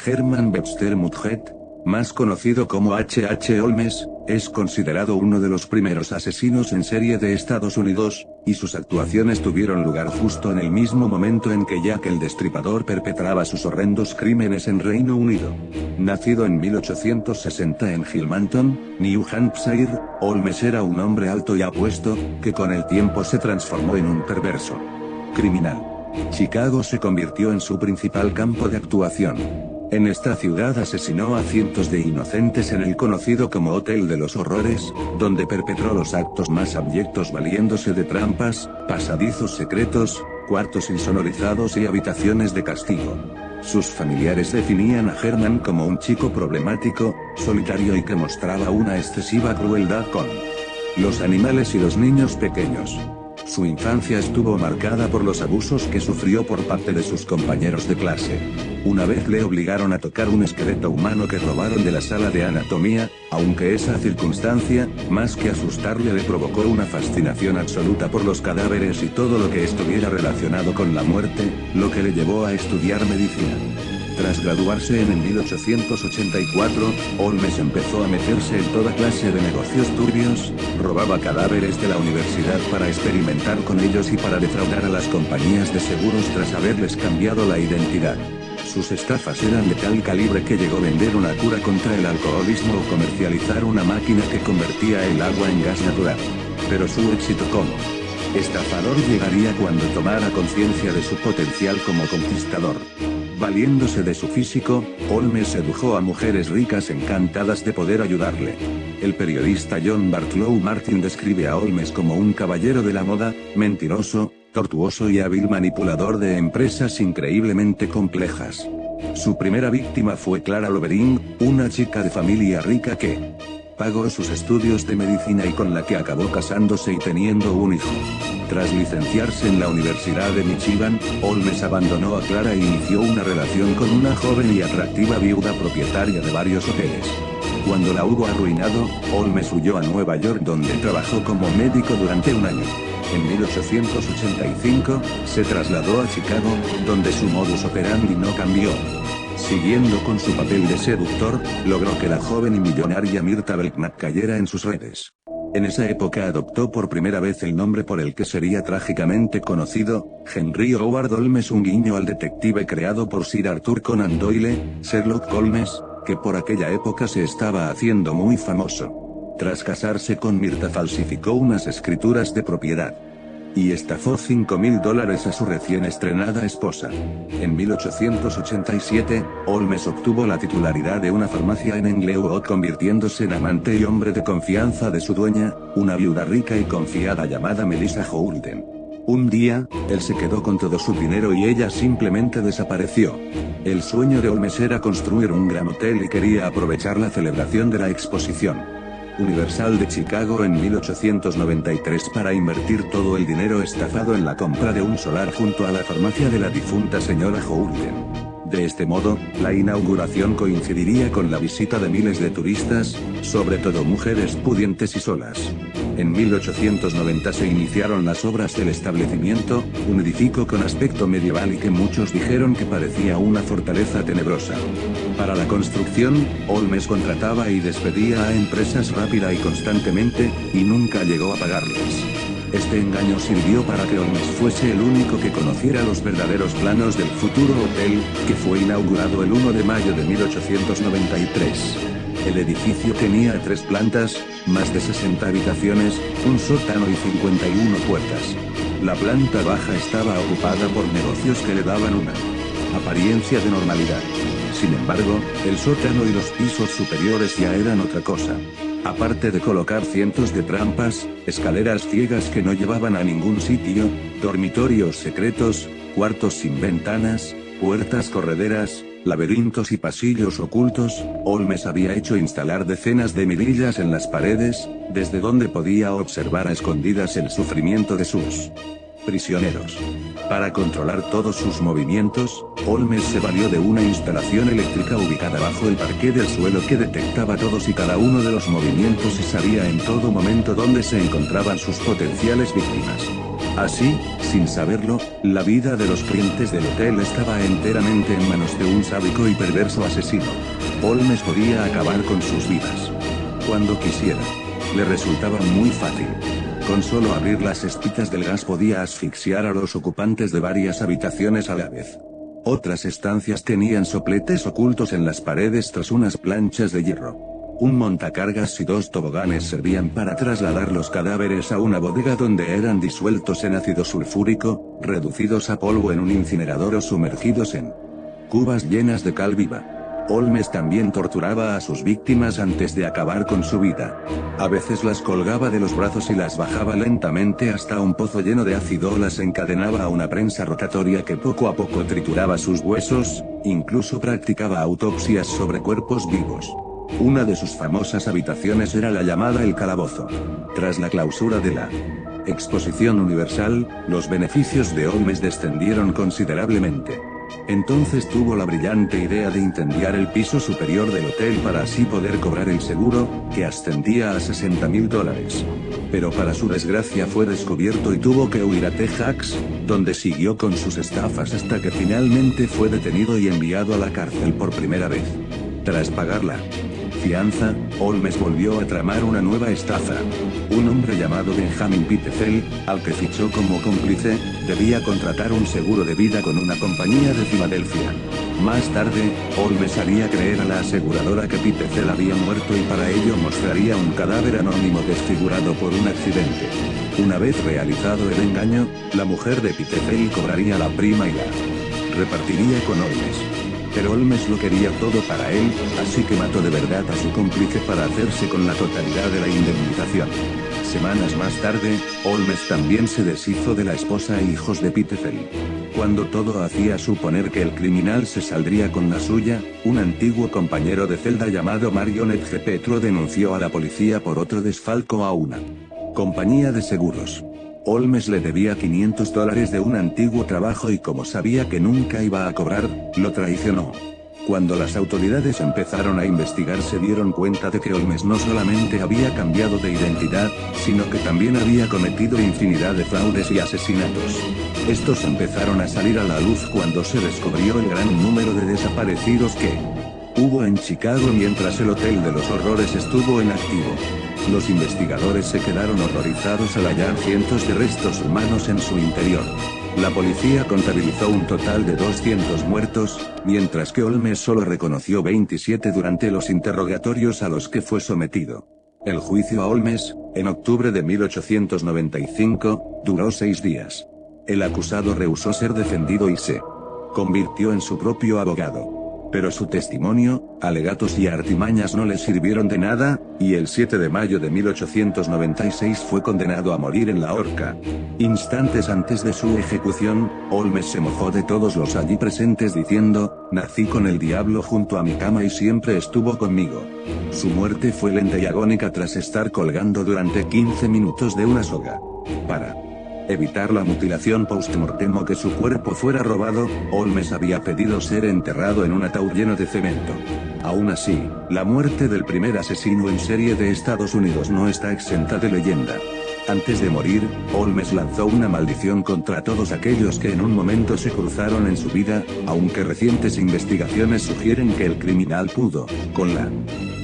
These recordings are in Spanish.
Herman Webster Mudgett, más conocido como H. H. Holmes, es considerado uno de los primeros asesinos en serie de Estados Unidos, y sus actuaciones tuvieron lugar justo en el mismo momento en que Jack el Destripador perpetraba sus horrendos crímenes en Reino Unido. Nacido en 1860 en Hillmanton, New Hampshire, Holmes era un hombre alto y apuesto, que con el tiempo se transformó en un perverso criminal. Chicago se convirtió en su principal campo de actuación. En esta ciudad asesinó a cientos de inocentes en el conocido como Hotel de los Horrores, donde perpetró los actos más abyectos valiéndose de trampas, pasadizos secretos, cuartos insonorizados y habitaciones de castigo. Sus familiares definían a Herman como un chico problemático, solitario y que mostraba una excesiva crueldad con los animales y los niños pequeños. Su infancia estuvo marcada por los abusos que sufrió por parte de sus compañeros de clase. Una vez le obligaron a tocar un esqueleto humano que robaron de la sala de anatomía, aunque esa circunstancia, más que asustarle, le provocó una fascinación absoluta por los cadáveres y todo lo que estuviera relacionado con la muerte, lo que le llevó a estudiar medicina. Tras graduarse en 1884, Holmes empezó a meterse en toda clase de negocios turbios, robaba cadáveres de la universidad para experimentar con ellos y para defraudar a las compañías de seguros tras haberles cambiado la identidad. Sus estafas eran de tal calibre que llegó a vender una cura contra el alcoholismo o comercializar una máquina que convertía el agua en gas natural. Pero su éxito como estafador llegaría cuando tomara conciencia de su potencial como conquistador. Valiéndose de su físico, Holmes sedujo a mujeres ricas encantadas de poder ayudarle. El periodista John Bartlow Martin describe a Holmes como un caballero de la moda, mentiroso, tortuoso y hábil manipulador de empresas increíblemente complejas. Su primera víctima fue Clara Lovering, una chica de familia rica que pagó sus estudios de medicina y con la que acabó casándose y teniendo un hijo. Tras licenciarse en la Universidad de Michigan, Holmes abandonó a Clara e inició una relación con una joven y atractiva viuda propietaria de varios hoteles. Cuando la hubo arruinado, Holmes huyó a Nueva York donde trabajó como médico durante un año. En 1885, se trasladó a Chicago, donde su modus operandi no cambió. Siguiendo con su papel de seductor, logró que la joven y millonaria Myrta Belknap cayera en sus redes. En esa época adoptó por primera vez el nombre por el que sería trágicamente conocido, Henry Howard Holmes, un guiño al detective creado por Sir Arthur Conan Doyle, Sherlock Holmes, que por aquella época se estaba haciendo muy famoso. Tras casarse con Myrta falsificó unas escrituras de propiedad y estafó $5.000 a su recién estrenada esposa. En 1887, Holmes obtuvo la titularidad de una farmacia en Englewood convirtiéndose en amante y hombre de confianza de su dueña, una viuda rica y confiada llamada Melissa Holden. Un día, él se quedó con todo su dinero y ella simplemente desapareció. El sueño de Holmes era construir un gran hotel y quería aprovechar la celebración de la exposición Universal de Chicago en 1893 para invertir todo el dinero estafado en la compra de un solar junto a la farmacia de la difunta señora Holden. De este modo, la inauguración coincidiría con la visita de miles de turistas, sobre todo mujeres pudientes y solas. En 1890 se iniciaron las obras del establecimiento, un edificio con aspecto medieval y que muchos dijeron que parecía una fortaleza tenebrosa. Para la construcción, Holmes contrataba y despedía a empresas rápida y constantemente, y nunca llegó a pagarles. Este engaño sirvió para que Holmes fuese el único que conociera los verdaderos planos del futuro hotel, que fue inaugurado el 1 de mayo de 1893. El edificio tenía 3 plantas, más de 60 habitaciones, un sótano y 51 puertas. La planta baja estaba ocupada por negocios que le daban una apariencia de normalidad. Sin embargo, el sótano y los pisos superiores ya eran otra cosa. Aparte de colocar cientos de trampas, escaleras ciegas que no llevaban a ningún sitio, dormitorios secretos, cuartos sin ventanas, puertas correderas, laberintos y pasillos ocultos, Holmes había hecho instalar decenas de mirillas en las paredes, desde donde podía observar a escondidas el sufrimiento de sus prisioneros. Para controlar todos sus movimientos, Holmes se valió de una instalación eléctrica ubicada bajo el parqué del suelo que detectaba todos y cada uno de los movimientos y sabía en todo momento dónde se encontraban sus potenciales víctimas. Así, sin saberlo, la vida de los clientes del hotel estaba enteramente en manos de un sádico y perverso asesino. Holmes podía acabar con sus vidas cuando quisiera. Le resultaba muy fácil. Con solo abrir las espitas del gas podía asfixiar a los ocupantes de varias habitaciones a la vez. Otras estancias tenían sopletes ocultos en las paredes tras unas planchas de hierro. Un montacargas y 2 toboganes servían para trasladar los cadáveres a una bodega donde eran disueltos en ácido sulfúrico, reducidos a polvo en un incinerador o sumergidos en cubas llenas de cal viva. Holmes también torturaba a sus víctimas antes de acabar con su vida. A veces las colgaba de los brazos y las bajaba lentamente hasta un pozo lleno de ácido o las encadenaba a una prensa rotatoria que poco a poco trituraba sus huesos, incluso practicaba autopsias sobre cuerpos vivos. Una de sus famosas habitaciones era la llamada El Calabozo. Tras la clausura de la Exposición Universal, los beneficios de Holmes descendieron considerablemente. Entonces tuvo la brillante idea de incendiar el piso superior del hotel para así poder cobrar el seguro, que ascendía a $60.000. Pero para su desgracia fue descubierto y tuvo que huir a Texas, donde siguió con sus estafas hasta que finalmente fue detenido y enviado a la cárcel por primera vez. Tras pagar la fianza, Holmes volvió a tramar una nueva estafa. Un hombre llamado Benjamin Pitefeld, al que fichó como cómplice, debía contratar un seguro de vida con una compañía de Filadelfia. Más tarde, Holmes haría creer a la aseguradora que Pitefeld había muerto y para ello mostraría un cadáver anónimo desfigurado por un accidente. Una vez realizado el engaño, la mujer de Pitefeld cobraría la prima y la repartiría con Holmes. Pero Holmes lo quería todo para él, así que mató de verdad a su cómplice para hacerse con la totalidad de la indemnización. Semanas más tarde, Holmes también se deshizo de la esposa e hijos de Pitefeld. Cuando todo hacía suponer que el criminal se saldría con la suya, un antiguo compañero de celda llamado Marionette G. Petro denunció a la policía por otro desfalco a una compañía de seguros. Holmes le debía $500 de un antiguo trabajo y como sabía que nunca iba a cobrar, lo traicionó. Cuando las autoridades empezaron a investigar se dieron cuenta de que Holmes no solamente había cambiado de identidad, sino que también había cometido infinidad de fraudes y asesinatos. Estos empezaron a salir a la luz cuando se descubrió el gran número de desaparecidos que hubo en Chicago mientras el Hotel de los Horrores estuvo en activo. Los investigadores se quedaron horrorizados al hallar cientos de restos humanos en su interior. La policía contabilizó un total de 200 muertos, mientras que Holmes solo reconoció 27 durante los interrogatorios a los que fue sometido. El juicio a Holmes, en octubre de 1895, duró 6 días. El acusado rehusó ser defendido y se convirtió en su propio abogado. Pero su testimonio, alegatos y artimañas no le sirvieron de nada, y el 7 de mayo de 1896 fue condenado a morir en la horca. Instantes antes de su ejecución, Holmes se mofó de todos los allí presentes diciendo, «Nací con el diablo junto a mi cama y siempre estuvo conmigo». Su muerte fue lenta y agónica tras estar colgando durante 15 minutos de una soga. Para evitar la mutilación post-mortem o que su cuerpo fuera robado, Holmes había pedido ser enterrado en un ataúd lleno de cemento. Aún así, la muerte del primer asesino en serie de Estados Unidos no está exenta de leyenda. Antes de morir, Holmes lanzó una maldición contra todos aquellos que en un momento se cruzaron en su vida, aunque recientes investigaciones sugieren que el criminal pudo, con la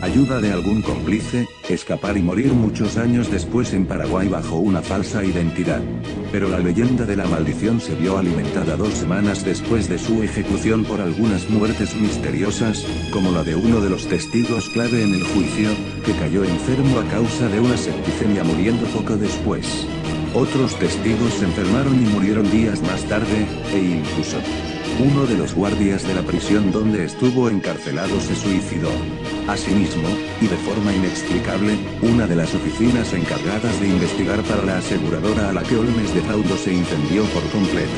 ayuda de algún cómplice, escapar y morir muchos años después en Paraguay bajo una falsa identidad. Pero la leyenda de la maldición se vio alimentada 2 semanas después de su ejecución por algunas muertes misteriosas, como la de uno de los testigos clave en el juicio, que cayó enfermo a causa de una septicemia muriendo poco después. Otros testigos se enfermaron y murieron días más tarde, e incluso uno de los guardias de la prisión donde estuvo encarcelado se suicidó. Asimismo, y de forma inexplicable, una de las oficinas encargadas de investigar para la aseguradora a la que Holmes defraudó se incendió por completo.